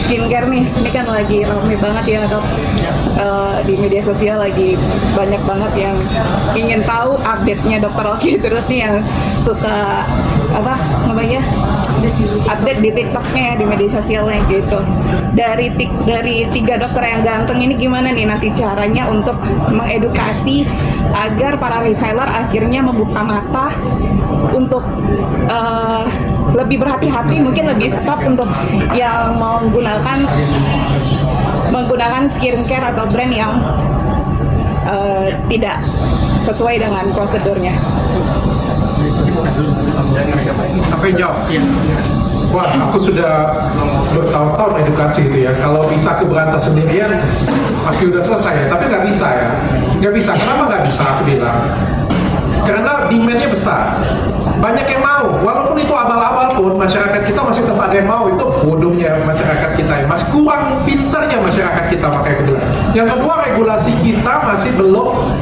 skincare nih, ini kan lagi ramai banget ya dok. Di media sosial lagi banyak banget yang ingin tahu update-nya Dokter Oki, terus nih yang suka apa namanya update di TikTok-nya, di media sosialnya gitu. Dari 3 dokter yang ganteng ini gimana nih nanti caranya untuk mengedukasi agar para reseller akhirnya membuka mata untuk lebih berhati-hati, mungkin lebih stop untuk yang menggunakan skincare atau brand yang tidak sesuai dengan prosedurnya. Apa yang jawab? Wah, aku sudah bertahun-tahun edukasi itu ya. Kalau bisa aku berantas sendirian, pasti udah selesai ya. Tapi nggak bisa ya. Nggak bisa. Kenapa nggak bisa? Aku bilang. Karena demand-nya besar. Banyak yang mau. Walaupun itu abal-abal pun, masyarakat kita masih tetap ada yang mau. Itu bodohnya masyarakat kita. Masih kurang pintarnya masyarakat kita pakai itu. Yang kedua, regulasi kita masih belum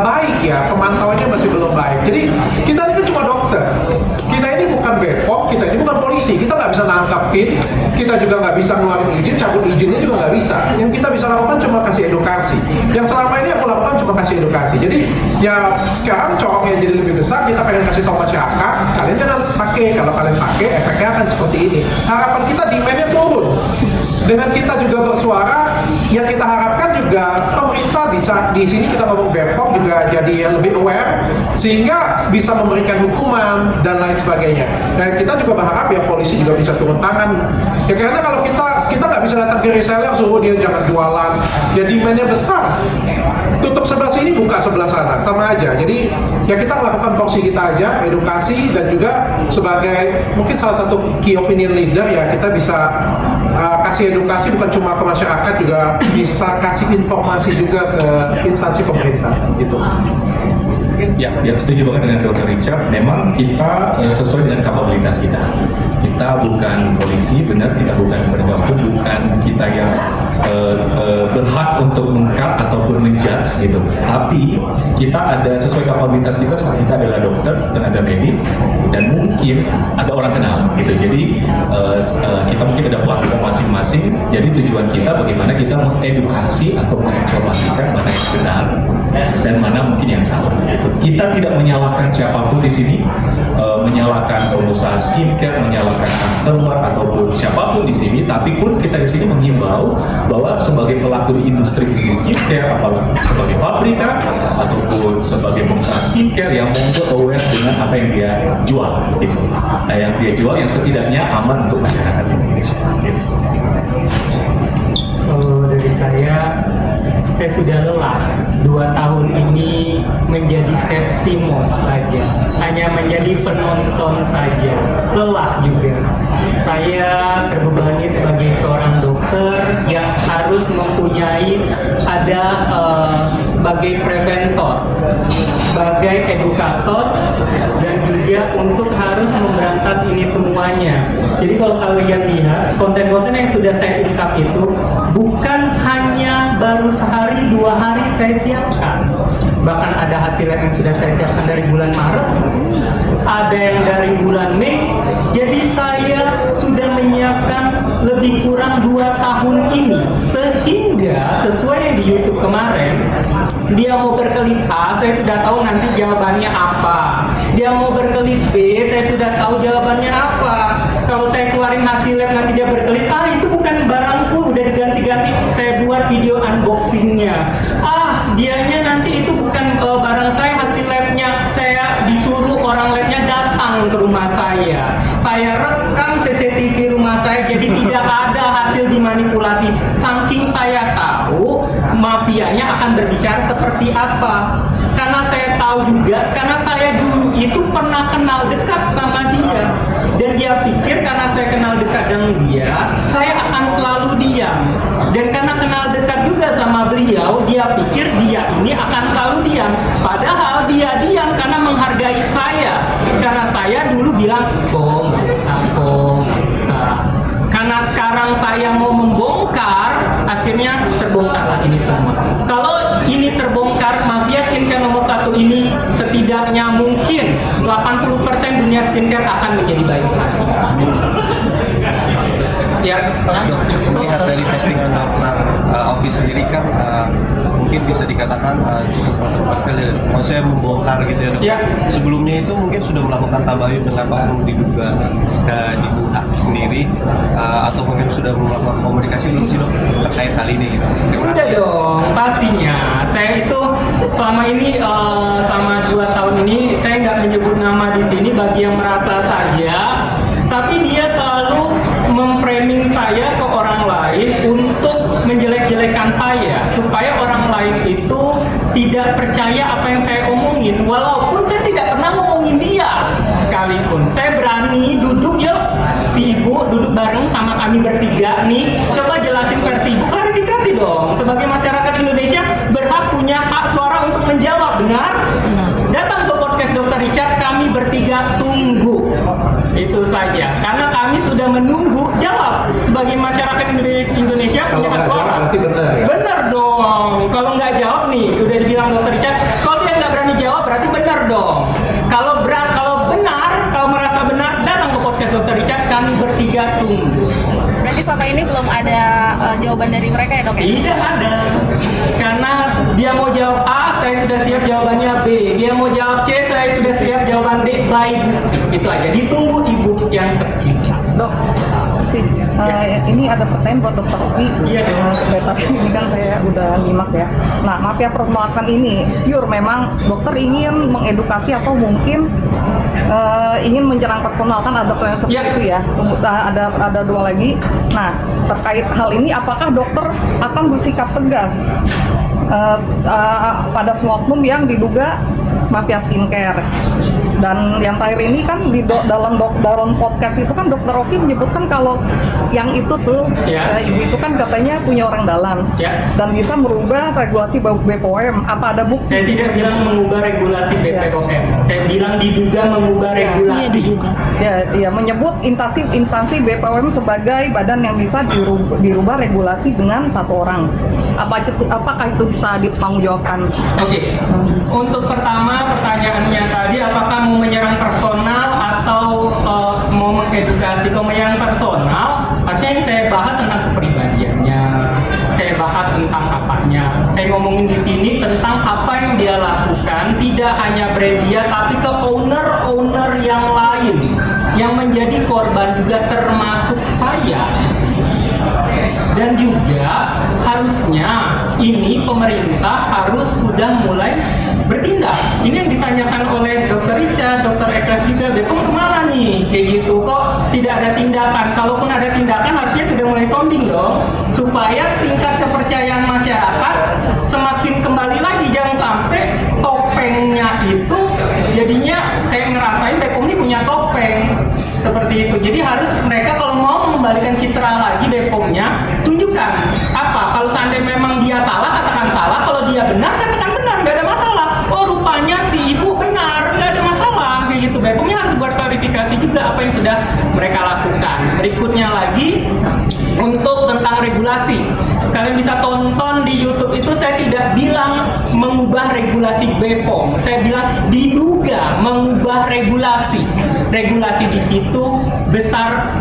baik ya. Pemantauannya masih belum baik. Jadi, kita ini kan cuma dokter. Kita ini bukan Bepom, kita ini bukan polisi. Kita nggak bisa nangkapin, kita juga nggak bisa ngeluarin izin, cabut izinnya juga nggak bisa. Yang kita bisa lakukan cuma kasih edukasi. Yang selama ini aku lakukan cuma kasih edukasi. Jadi ya sekarang corongnya jadi lebih besar, kita pengen kasih tahu masyarakat, kalian jangan pakai. Kalau kalian pakai, efeknya akan seperti ini. Harapan kita demand-nya turun. Dengan kita juga bersuara, yang kita harapkan juga pemerintah bisa di sini kita ngomong Bepom juga jadi lebih aware sehingga bisa memberikan hukuman dan lain sebagainya. Dan kita juga berharap ya polisi juga bisa turun tangan. Ya karena kalau kita nggak bisa datang ke reseller suruh dia jangan jualan, ya demand-nya besar. Tutup sebelah sini, buka sebelah sana, sama aja. Jadi ya kita melakukan porsi kita aja, edukasi dan juga sebagai mungkin salah satu key opinion leader ya kita bisa kasih edukasi bukan cuma ke masyarakat, juga bisa kasih informasi juga ke instansi pemerintah gitu. Ya, setuju banget dengan Dr. Richard. Memang kita sesuai dengan kapabilitas kita. Kita bukan polisi, benar, kita bukan penegak hukum, bukan kita yang berhak untuk mengkat ataupun menjudge gitu. Tapi kita ada sesuai kapabilitas kita, kita adalah dokter, tenaga medis, dan mungkin ada orang kenal gitu. Jadi kita mungkin ada platform masing-masing. Jadi tujuan kita bagaimana kita mengedukasi atau menginformasikan mana yang benar dan mana mungkin yang salah gitu. Kita tidak menyalahkan siapapun di sini, menyalahkan pengusaha skincare, menyalahkan customer ataupun siapapun di sini, tapi pun kita di sini menghimbau bahwa sebagai pelaku di industri bisnis skincare, apalagi sebagai pabrikan ataupun sebagai pengusaha skincare yang monggo aware dengan apa yang dia jual gitu. Nah, yang dia jual yang setidaknya aman untuk masyarakat Indonesia gitu. Dari saya sudah lelah 2 tahun ini menjadi safety mode saja, hanya menjadi penonton saja, lelah juga. Saya terbebani sebagai seorang dokter yang harus mempunyai sebagai preventor, sebagai edukator, dan juga untuk harus memberantas ini semuanya. Jadi kalau kalian lihat konten-konten yang sudah saya ungkap itu bukan hanya baru sehari 2 hari saya siapkan, bahkan ada hasil yang sudah saya siapkan dari bulan Maret, ada yang dari bulan Mei. Jadi saya sudah menyiapkan lebih kurang 2 tahun ini, sehingga sesuai yang di YouTube kemarin, dia mau berkelit A, saya sudah tahu nanti jawabannya apa. Dia mau berkelit B, saya sudah tahu jawabannya apa. Kalau saya keluarin hasil lab nanti dia berkelit A, itu bukan barangku, udah diganti-ganti. Saya buat video unboxingnya. Dianya nanti itu bukan barang saya, hasil labnya. Saya disuruh orang labnya datang ke rumah saya. Saya rekam CCTV rumah saya, jadi tidak ada hasil dimanipulasi. Saking saya tahu mafianya akan berbicara seperti apa. Karena saya tahu juga, karena saya dulu itu pernah kenal dekat sama dia. Dan dia pikir karena saya kenal dekat dengan dia, saya akan selalu diam. Dan karena kenal dekat juga sama beliau, dia pikir dia ini akan selalu diam. Padahal dia diam karena menghargai saya. Karena saya dulu bilang, nggak bisa. Karena sekarang saya mau membongkar, akhirnya terbongkarlah ini semua. Kalau ini terbongkar, mafia skincare nomor 1 ini setidaknya mungkin 80% dunia skincare akan menjadi baik lagi. Ya. Dok, melihat dari postingan dokter Oki sendiri kan mungkin bisa dikatakan cukup kontroversial ya. Maksudnya membongkar gitu ya, Dok. Ya. Sebelumnya itu mungkin sudah melakukan tabayun dengan oknum diduga Ibu Aki sendiri atau mungkin sudah melakukan komunikasi belum sih, Dok, terkait hal ini gitu. Terima Sudah kasih. dong, pastinya. Saya itu selama ini, selama 2 tahun ini, saya nggak menyebut nama di sini bagi yang merasa saja, tapi dia selalu memframing saya ke orang lain untuk menjelek-jelekan saya, supaya orang lain itu tidak percaya apa yang saya omongin, walaupun saya tidak pernah ngomongin dia sekalipun. Saya berani duduk, yuk si ibu duduk bareng sama kami bertiga nih, coba jelasin versi ibu, klarifikasi dong. Sebagai masyarakat Indonesia berhak punya hak suara untuk menjawab, benar? Datang ke podcast Dr. Richard, kami bertiga tunggu. Itu saja, karena kami sudah menunggu jawab. Sebagai masyarakat Indonesia Kalau punya hak nggak suara. jawab, berarti benar ya? Benar dong. Kalau nggak jawab nih, udah dibilang Dr. Richard, kalau dia nggak berani jawab berarti benar dong. Kalau benar, kalau merasa benar, datang ke podcast Dr. Richard, kami bertiga tunggu. Berarti selama ini belum ada jawaban dari mereka ya dok ya? Tidak ada. Karena dia mau jawab A, saya sudah siap jawabannya B. Dia mau jawab C, saya sudah siap jawaban D. Baik, itu aja. Ditunggu ibu yang tercinta. Dok, ini ada pertanyaan buat Dokter Oki. Iya, Dok. Bebas ini kan saya udah nyimak ya. Nah, maaf ya, permasalahan ini pure memang dokter ingin mengedukasi atau mungkin ingin menyerang personal, kan ada yang seperti Iya. itu ya. Ada 2 lagi. Nah, terkait hal ini apakah dokter akan bersikap tegas pada semua oknum yang diduga mafia skincare? Dan yang terakhir ini kan dalam podcast itu kan Dokter Oki menyebutkan kalau yang itu tuh Ya. ibu itu kan katanya punya orang dalam Ya. dan bisa merubah regulasi BPOM. Apa ada bukti? Saya tidak bilang mengubah regulasi BPOM. Saya bilang diduga mengubah regulasi. Ya, menyebut instansi BPOM sebagai badan yang bisa dirubah regulasi dengan 1 orang. Apakah itu bisa dipertanggungjawabkan? Oke. Untuk pertama pertanyaannya tadi, apakah mau menyerang personal atau mau mengedukasi? Kalau menyerang personal, harusnya yang saya bahas tentang kepribadiannya, saya bahas tentang apanya. Saya ngomongin di sini tentang apa yang dia lakukan, tidak hanya brand dia, tapi ke owner-owner yang lain yang menjadi korban juga, termasuk saya di sini. Dan juga harusnya ini pemerintah harus sudah mulai bertindak. Ini yang ditanyakan oleh Dr. Richard, Dr. Ekras juga, BPOM kemana nih? Kayak gitu, kok tidak ada tindakan? Kalaupun ada tindakan harusnya sudah mulai sounding dong, supaya tingkat kepercayaan masyarakat semakin kembali lagi. Jangan sampai topengnya itu jadinya kayak ngerasain BPOM ini punya topeng seperti itu. Jadi harus mereka kalau mau mengembalikan citra lagi BPOM-nya, tunjukkan apa. Kalau seandainya memang dia salah, katakan salah. Kalau dia benar, katakan benar, nggak ada masalah. Oh, rupanya si ibu benar, nggak ada masalah. Kayak gitu. BPOM-nya harus buat klarifikasi juga apa yang sudah mereka lakukan. Berikutnya lagi, untuk tentang regulasi, kalian bisa tonton di YouTube itu, saya tidak bilang mengubah regulasi BPOM, saya bilang diduga mengubah regulasi. Regulasi di situ besar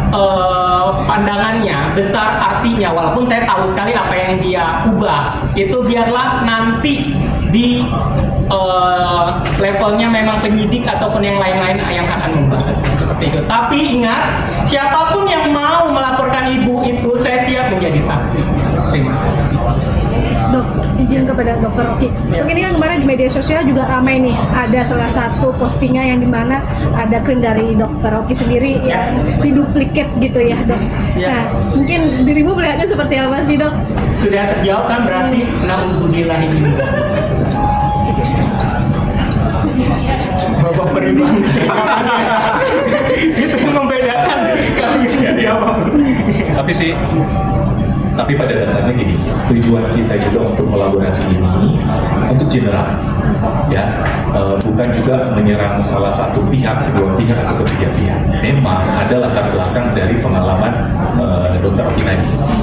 pandangannya, besar artinya, walaupun saya tahu sekali apa yang dia ubah. Itu biarlah nanti di levelnya memang penyidik ataupun yang lain-lain yang akan membahas seperti itu. Tapi ingat, siapapun yang mau melaporkan ibu itu, saya siap menjadi saksi. Terima kasih. Dok, izin kepada Dokter Oki. Ya. Mungkin kan kemarin di media sosial juga ramai nih, ada salah satu postingan yang dimana ada krim dari Dokter Oki sendiri Ya. yang diduplikat gitu ya dok. Ya. Nah, mungkin dirimu melihatnya seperti apa sih dok? Sudah terjawab kan, berarti nauzubillah min dzalik. Bapak periman. Itu yang membedakan kalau yang dijawab. Tapi pada dasarnya gini, tujuan kita juga untuk kolaborasi ini untuk general, ya, bukan juga menyerang salah satu pihak, kedua pihak atau ketiga pihak. Memang ada latar belakang dari pengalaman Dr. Oki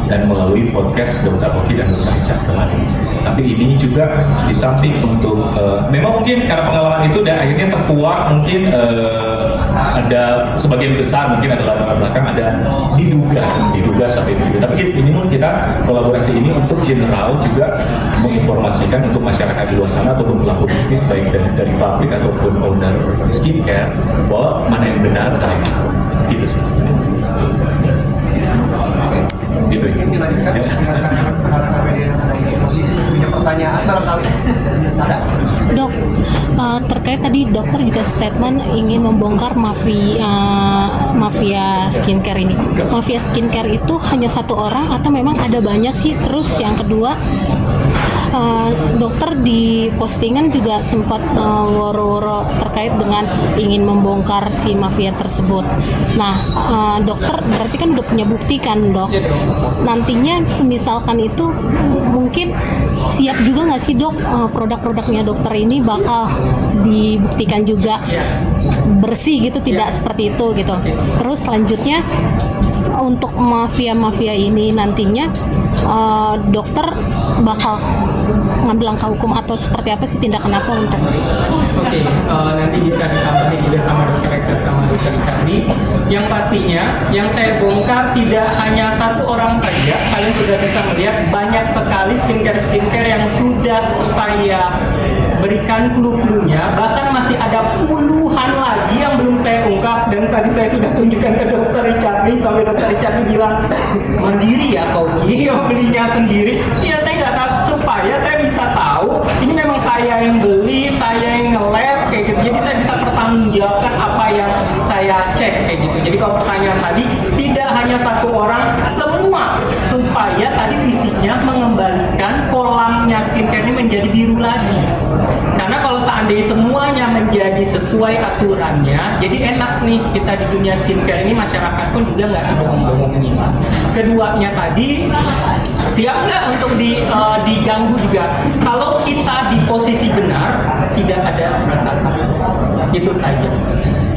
dan melalui podcast Dr. Oki dan Dr. Richard kemarin. Tapi ini juga di samping untuk memang mungkin karena pengalaman itu dan akhirnya terkuak mungkin ada sebagian besar mungkin ada latar belakang, ada diduga seperti itu. Tapi ini pun kita kolaborasi ini untuk general juga menginformasikan untuk masyarakat di luar sana ataupun pelaku bisnis baik dari pabrik ataupun owner skincare bahwa mana yang benar dan yang salah. Gitu sih. Gitu. Dilanjutkan masih punya pertanyaan barangkali ada? Dok, terkait tadi dokter juga statement ingin membongkar mafia skincare ini. Mafia skincare itu hanya satu orang atau memang ada banyak sih? Terus yang kedua, dokter di postingan juga sempat woro-woro terkait dengan ingin membongkar si mafia tersebut. Nah, dokter berarti kan udah punya bukti kan, Dok? Nantinya semisalkan itu mungkin siap juga nggak sih, Dok, produk-produknya dokter ini bakal dibuktikan juga bersih gitu, tidak seperti itu gitu. Terus selanjutnya untuk mafia-mafia ini nantinya dokter bakal ngambil langkah hukum atau seperti apa sih tindakan apa untuk? Oke, nanti bisa ditambahin juga sama dokter Eka sama dokter Charlie. Yang pastinya, yang saya bongkar tidak hanya satu orang saja. Kalian sudah bisa melihat banyak sekali skincare yang sudah saya berikan clue-cluenya. Bahkan masih ada puluhan lagi yang belum saya ungkap. Dan tadi saya sudah tunjukkan ke dokter Charlie sampai dokter Charlie bilang, mandiri ya kau belinya sendiri. Iya, saya nggak tahu, supaya saya bisa tahu ini memang saya yang beli, saya yang nge-lab kayak gitu. Jadi saya bisa pertanggungjawabkan apa yang saya cek kayak gitu. Jadi kalau pertanyaan tadi tidak hanya satu orang, semua, supaya tadi visinya mengembalikan kolamnya skincare ini menjadi biru lagi. Karena kalau seandainya semuanya menjadi sesuai aturannya, jadi enak nih kita di dunia skincare ini, masyarakat pun juga nggak dibohong-bohongin. Keduanya tadi, siap nggak untuk diganggu juga? Kalau kita di posisi benar, tidak ada rasa takut. Itu saja.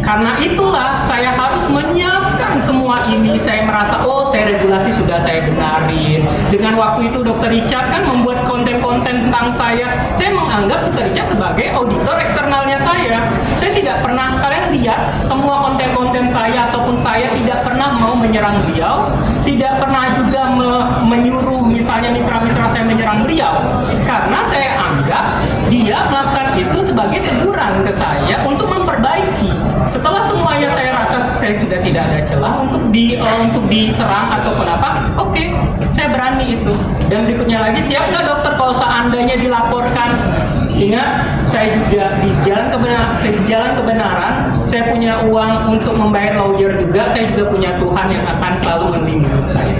Karena itulah saya harus menyiapkan semua ini. Saya merasa, oh saya regulasi sudah saya benarin. Dengan waktu itu Dr. Richard kan membuat konten-konten tentang saya. Saya menganggap Dr. Richard sebagai auditor eksternalnya saya. Saya tidak pernah, kalian lihat semua konten-konten saya ataupun saya tidak pernah mau menyerang beliau. Tidak pernah juga menyuruh misalnya mitra-mitra saya menyerang beliau. Karena saya anggap dia melakukan itu sebagai teguran ke saya untuk memperbaiki. Setelah semuanya saya rasa saya sudah tidak ada celah untuk diserang ataupun apa, oke, saya berani itu. Dan berikutnya lagi, siap nggak dokter kalau seandainya dilaporkan? Ingat, saya juga di jalan kebenaran, saya punya uang untuk membayar lawyer juga, saya juga punya Tuhan yang akan selalu melindungi saya.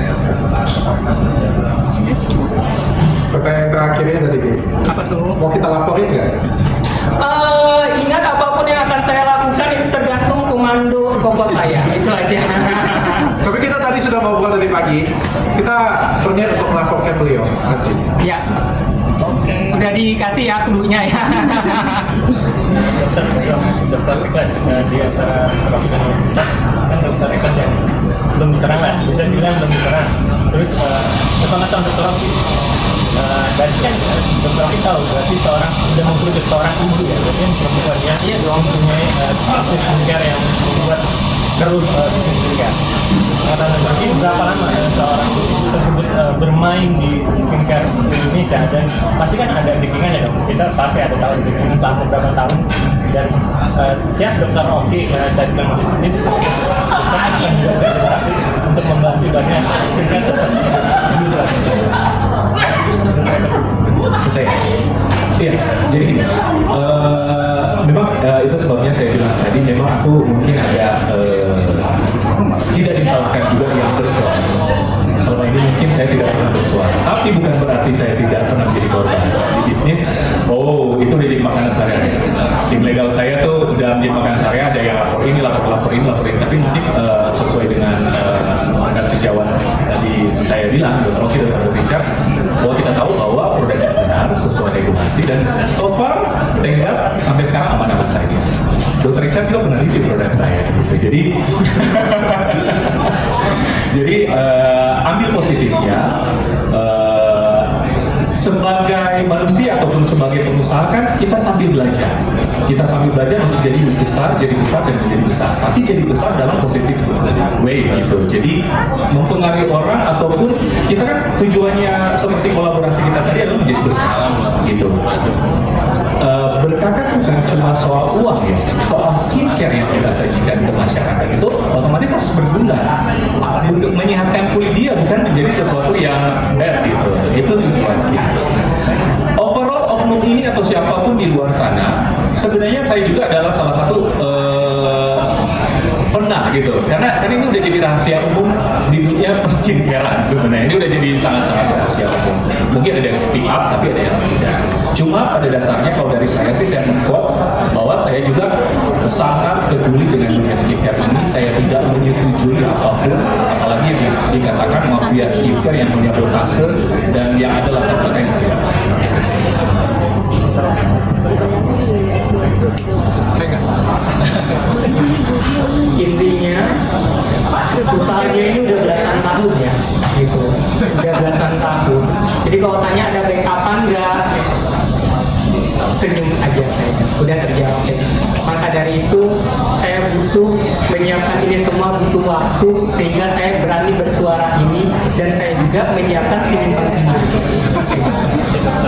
Pertanyaan terakhirnya tadi, Apa tuh? mau kita laporin nggak? Ingat, apapun yang akan saya lakukan itu tergantung komando pokok saya. Itu aja. Tapi kita tadi sudah ngobrol tadi pagi, kita berniat untuk melaporkan beliau nanti. Ya. Udah dikasih ya clue-nya ya. Dokter Ikhlas di antara kan dokter Ikhlas yang belum diserang lah, bisa dibilang belum diserang. Terus sepengetahuan dokter Rocky, dan kan dokter Rocky tahu berarti sudah mengkritik seorang ibu ya, berarti yang perempuan ya, iya dong mempunyai proses skincare yang membuat keruh skincare. Kata dokter, berapa lama seorang tersebut bermain di skincare di Indonesia, dan pasti kan ada bikingannya dong. Kita pasti ada tahu bikinan sampai berapa tahun, dan siap dokter Oki tadi memang itu kita akan juga saya untuk membantu banyak skincare Saya, iya, jadi gini, memang itu sebabnya saya bilang tadi, memang aku mungkin agak tidak disalahkan juga yang bersuara. Selama ini mungkin saya tidak pernah bersuara, tapi bukan berarti saya tidak pernah menjadi korban di bisnis. Oh, itu udah jadi makanan sehari-hari. Tim legal saya tuh udah menjadi makanan sehari-hari, ada yang lapor ini, lapor ini. Tapi mungkin sesuai dengan standar sejawat tadi saya bilang, Dr. Rocky dan Dr. Richard, bahwa kita tahu bahwa produknya benar sesuai regulasi, dan so far, thank God, sampai sekarang aman-aman saja. Dr. Richard juga pernah review produk saya, gitu. Jadi ambil positifnya. sebagai manusia ataupun sebagai pengusaha kan kita sambil belajar. Kita sambil belajar untuk jadi besar dan menjadi besar. Tapi jadi besar dalam positif way gitu. Jadi mempengaruhi orang ataupun kita kan tujuannya seperti kolaborasi kita tadi adalah menjadi berkah gitu. Berkah kan bukan cuma soal uang ya, soal skincare yang kita sajikan ke masyarakat itu otomatis harus berguna untuk menyehatkan kulit dia, bukan menjadi sesuatu yang bad gitu. Itu tujuan kita. Overall oknum ini atau siapapun di luar sana, sebenarnya saya juga adalah salah satu pernah gitu, karena ini udah jadi rahasia umum di dunia perskincarean sebenarnya. Ini udah jadi sangat-sangat rahasia umum. Mungkin ada yang speak up, tapi ada yang tidak. Cuma pada dasarnya kalau dari saya sih saya mengquote bahwa saya juga sangat peduli dengan dunia skincare ini. Saya tidak menyetujui apapun, apalagi yang dikatakan mafia skincare yang menyabotase dan yang adalah kata yang tidak. Saya nggak. Intinya usahanya ini udah belasan tahun ya, gitu. Udah belasan tahun. Jadi kalau tanya ada backupan nggak, senyum aja saya. Udah terjawab. Maka dari itu saya butuh menyiapkan ini semua, butuh waktu sehingga saya berani bersuara ini, dan saya juga menyiapkan simpan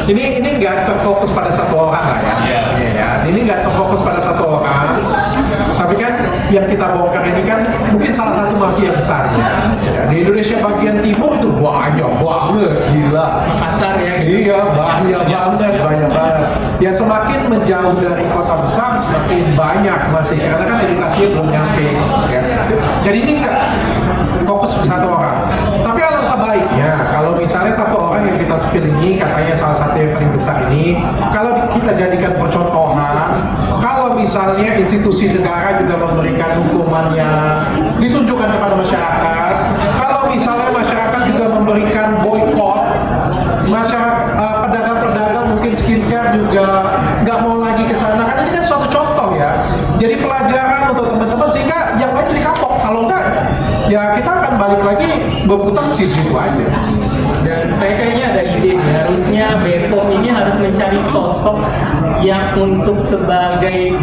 Ini nggak terfokus pada satu orang lah ya. Ya. Ini nggak terfokus pada satu orang. Tapi kan yang kita bongkar ini kan mungkin salah satu mafia besarnya. Ya, di Indonesia bagian timur itu banyak banget, gila. Makassar ya. Iya, banyak banget. Ya semakin menjauh dari kota besar semakin banyak masih, karena kan edukasinya belum nyampe. Ya. Jadi ini nggak fokus ke satu orang. Tapi alangkah baiknya kalau misalnya satu orang yang kita spill ini katanya salah satu yang paling besar ini, kalau kita jadikan percontohan, kalau misalnya institusi negara juga memberikan hukuman yang ditunjukkan kepada masyarakat, kalau misalnya masyarakat juga memberikan boykot, masyarakat pedagang-pedagang mungkin skincare juga nggak mau lagi ke sana, kan ini kan suatu contoh ya. Jadi pelajaran untuk teman-teman sehingga yang lain jadi kapok. Kalau enggak, ya kita akan balik lagi berputar di situ aja. Dan saya kayaknya ada ide nih, harusnya BPOM ini harus mencari sosok yang untuk sebagai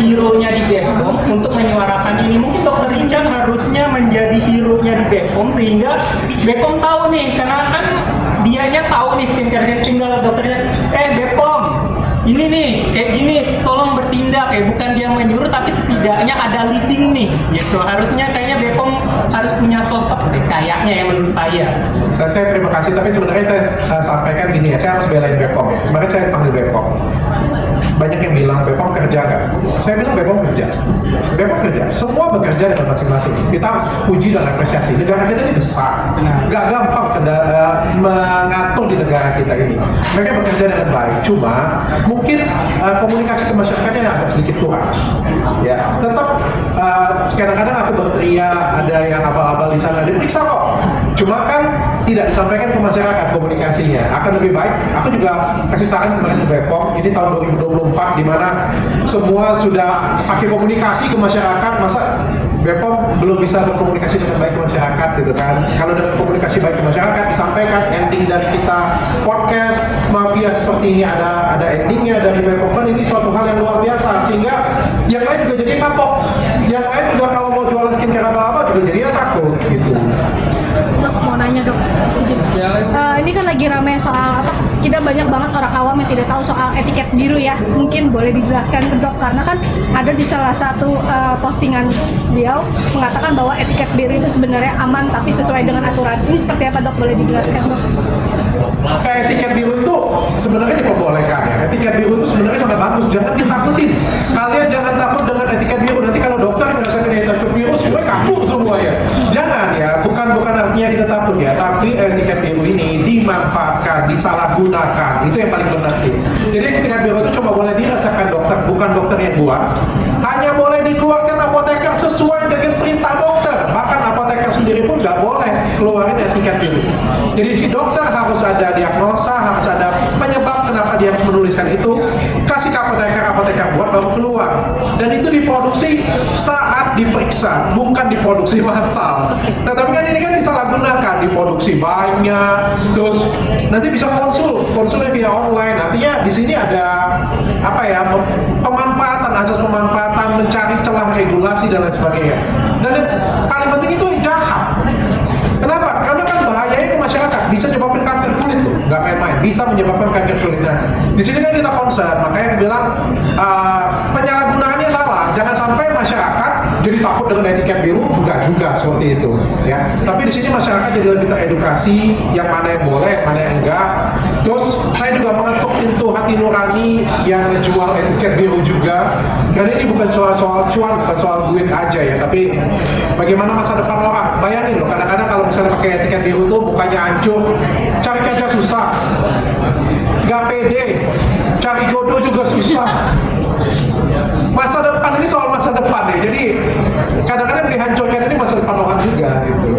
hero-nya di BPOM untuk menyuarakan ini. Mungkin Dr. Richard harusnya menjadi hero-nya di BPOM sehingga BPOM tahu nih, karena kan dianya tahu nih skincare, saya tinggal dokternya, BPOM ini nih kayak gini, tolong bertindak. Bukan dia menyuruh tapi setidaknya ada leading nih gitu. Harusnya kayaknya BPOM harus punya sosok kayaknya ya menurut saya. Saya terima kasih, tapi sebenarnya saya sampaikan gini ya, saya harus belain BPOM. Kemarin saya panggil BPOM, banyak yang bilang BPOM kerja nggak? Saya bilang BPOM kerja. BPOM kerja, semua bekerja dengan masing-masing. Kita harus puji dan apresiasi. Negara kita ini besar, nggak gampang mengatur di negara kita ini. Mereka bekerja dengan baik, cuma mungkin komunikasi ke masyarakatnya agak sedikit kurang. Ya, tetap kadang-kadang aku berteriak, ada yang abal-abal di sana diperiksa kok. Cuma kan tidak disampaikan ke masyarakat komunikasinya. Akan lebih baik. Aku juga kasih saran kemarin ke BPOM. Ini tahun 2024 di mana semua sudah pakai komunikasi ke masyarakat. Masa BPOM belum bisa berkomunikasi dengan baik ke masyarakat gitu kan? Kalau dengan komunikasi baik ke masyarakat disampaikan ending dari kita podcast mafia seperti ini ada endingnya dari BPOM, kan ini suatu hal yang luar biasa sehingga yang lain juga jadi kapok. Yang lain juga kalau mau jualan skincare apa-apa juga jadi takut gitu. Dok, mau nanya dok, ini kan lagi ramai soal apa? Kita banyak banget orang awam yang tidak tahu soal etiket biru ya. Mungkin boleh dijelaskan ke dok, karena kan ada di salah satu postingan beliau mengatakan bahwa etiket biru itu sebenarnya aman tapi sesuai dengan aturan. Ini seperti apa dok? Boleh dijelaskan dok? Etiket biru itu sebenarnya diperbolehkan ya. Etiket biru itu sebenarnya sangat bagus, jangan ditakutin. Kalian jangan takut dengan etiket biru. Nanti kalau dokter merasakan etiket biru semua kabur semua ya. Jangan ya, bukan artinya kita takut ya, tapi etiket biru ini dimanfaatkan, disalahgunakan, itu yang paling benar sih. Jadi etiket biru itu cuma boleh dirasakan dokter, bukan dokter yang buat. Hanya boleh dikeluarkan apoteker sesuai dengan perintah dokter. Bahkan apoteker sendiri pun nggak boleh keluarin etiket biru. Jadi si dokter harus ada diagnosa, harus ada penyebab kenapa dia menuliskan itu, kasih ke apoteker buat baru keluar. Dan dan itu diproduksi saat diperiksa, bukan diproduksi massal. Nah tapi kan ini kan disalahgunakan, diproduksi banyak, terus nanti bisa konsulnya via online. Artinya di sini ada apa ya, pemanfaatan, asas pemanfaatan, mencari celah regulasi dan lain sebagainya. Dan yang paling penting itu jahat. Kenapa? Karena kan bahayanya ke masyarakat, bisa menyebabkan kanker kulit loh, nggak main-main, bisa menyebabkan kanker kulit. Nah, di sini kan kita concern, makanya bilang penyalahgunaannya salah, jangan sampai masyarakat jadi takut dengan etiket biru, enggak juga seperti itu, ya. Tapi di sini masyarakat jadi lebih teredukasi, yang mana yang boleh, mana yang enggak. Terus saya juga mengetuk pintu hati nurani yang menjual etiket biru juga, karena ini bukan soal cuan, bukan soal duit aja ya, tapi bagaimana masa depan orang. Bayangin loh, kadang-kadang kalau misalnya pakai etiket biru tuh mukanya hancur, cari kerja susah, nggak pede, cari jodoh juga susah. Masa depan ini soal masa depan ya, jadi kadang-kadang dihancurkan ini masa depan orang juga gitu.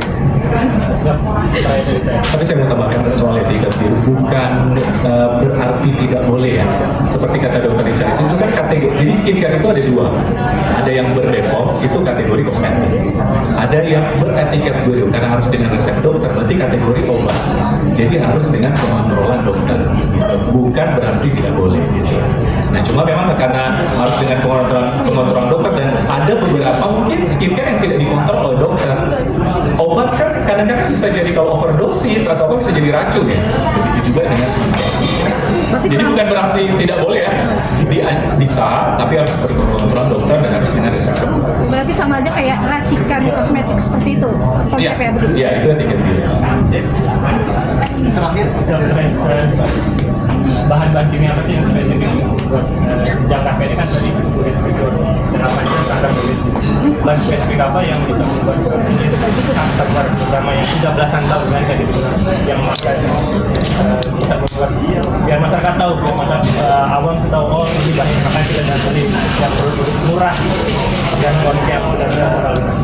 Tapi saya mau tambahkan soal etika biru, bukan berarti tidak boleh ya. Seperti kata dokter Richard itu kan kategori. Jadi skincare itu ada dua. Ada yang ber-BPOM, itu kategori kosmetik. Ada yang beretiket biru karena harus dengan resep dokter, berarti kategori obat. Jadi harus dengan pengontrolan dokter. Bukan berarti tidak boleh. Gitu. Nah cuma memang karena harus dengan pengontrolan dokter, dan ada beberapa mungkin skincare yang tidak dikontrol oleh dokter. Obat kan kadang-kadang bisa jadi kalau overdosis atau apa bisa jadi racun ya. Begitu juga dengan skincare. Jadi bukan berarti tidak boleh ya. Bisa, tapi harus berkontrol dokter dan harus dengan resep dokter. Berarti sama aja kayak racikan kosmetik seperti itu konsepnya begitu. Iya, itu etiket biru. Terakhir, bahan-bahan kimia apa sih yang spesifik buat jangka pendek kan tadi kulit hijau harapan jangka kulit, bahan spesifik apa yang bisa membuat kulit kanker, terutama yang sudah belasan tahun kan kayak gitu, yang bisa membuat biar masyarakat tahu, biar masyarakat awam tahu oh ini bahan makanya kita jangan beli yang produk murah dan kualitas yang benar-benar murah.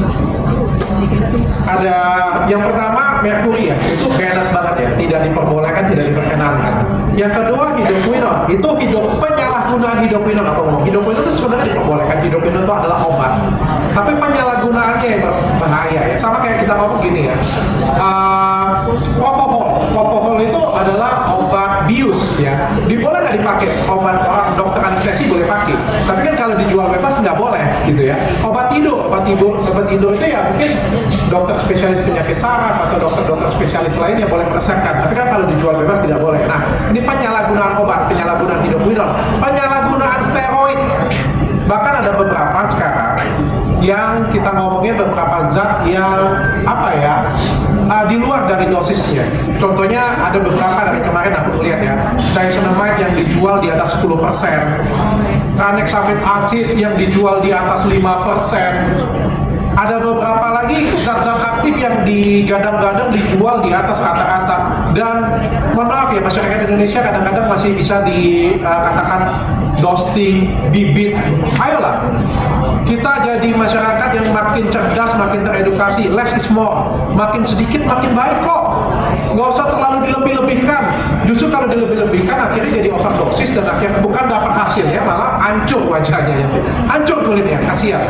Ada yang pertama merkuri ya, itu enak banget ya, tidak diperbolehkan, tidak diperkenankan. Yang kedua hidroquinone, itu penyalahgunaan hidroquinone atau ngomong hidroquinone itu sebenarnya diperbolehkan. Hidroquinone itu adalah obat, tapi penyalahgunaannya yang berbahaya ya. Sama kayak kita ngomong gini ya, propofol itu adalah obat bius ya, boleh nggak dipakai? Obat orang dokter anestesi boleh pakai, tapi kan kalau dijual bebas nggak boleh gitu ya. Obat tidur itu ya mungkin dokter spesialis penyakit saraf atau dokter spesialis lain yang boleh meresepkan, tapi kan kalau dijual bebas tidak boleh. Nah ini penyalahgunaan obat, penyalahgunaan hidroquinone, penyalahgunaan steroid. Bahkan ada beberapa sekarang yang kita ngomongin beberapa zat yang apa ya, di luar dari dosisnya. Contohnya ada beberapa dari kemarin aku lihat ya, diacetamide yang dijual di atas 10%, tranexamic acid yang dijual di atas 5%. Ada beberapa lagi zat-zat aktif yang digadang-gadang dijual di atas rata-rata. Dan mohon maaf ya, masyarakat Indonesia kadang-kadang masih bisa dikatakan ghosting, bibit. Ayolah, kita jadi masyarakat yang makin cerdas, makin teredukasi. Less is more. Makin sedikit makin baik kok. Nggak usah terlalu dilebih-lebihkan. Justru kalau dilebih-lebihkan akhirnya jadi overdosis dan akhirnya bukan dapat hasilnya, malah hancur wajahnya, hancur kulitnya, kasihan.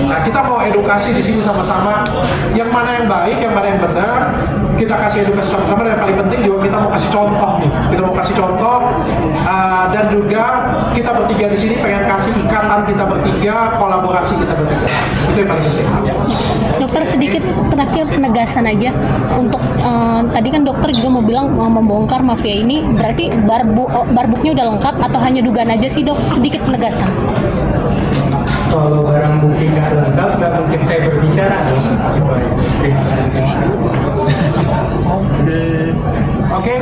Nah kita mau edukasi di sini sama-sama, yang mana yang baik, yang mana yang benar. Kita kasih edukasi sama-sama, dan yang paling penting juga kita mau kasih contoh nih. Kita mau kasih contoh, dan juga kita bertiga di sini pengen kasih ikatan kita bertiga, kolaborasi kita bertiga. Itu yang paling penting. Dokter, sedikit terakhir penegasan aja untuk tadi kan dokter juga mau bilang mau membongkar mafia ini, berarti barbuknya udah lengkap atau hanya dugaan aja sih dok? Sedikit penegasan. Kalau barang bukti nggak lengkap, nggak mungkin saya berbicara dong. Oke.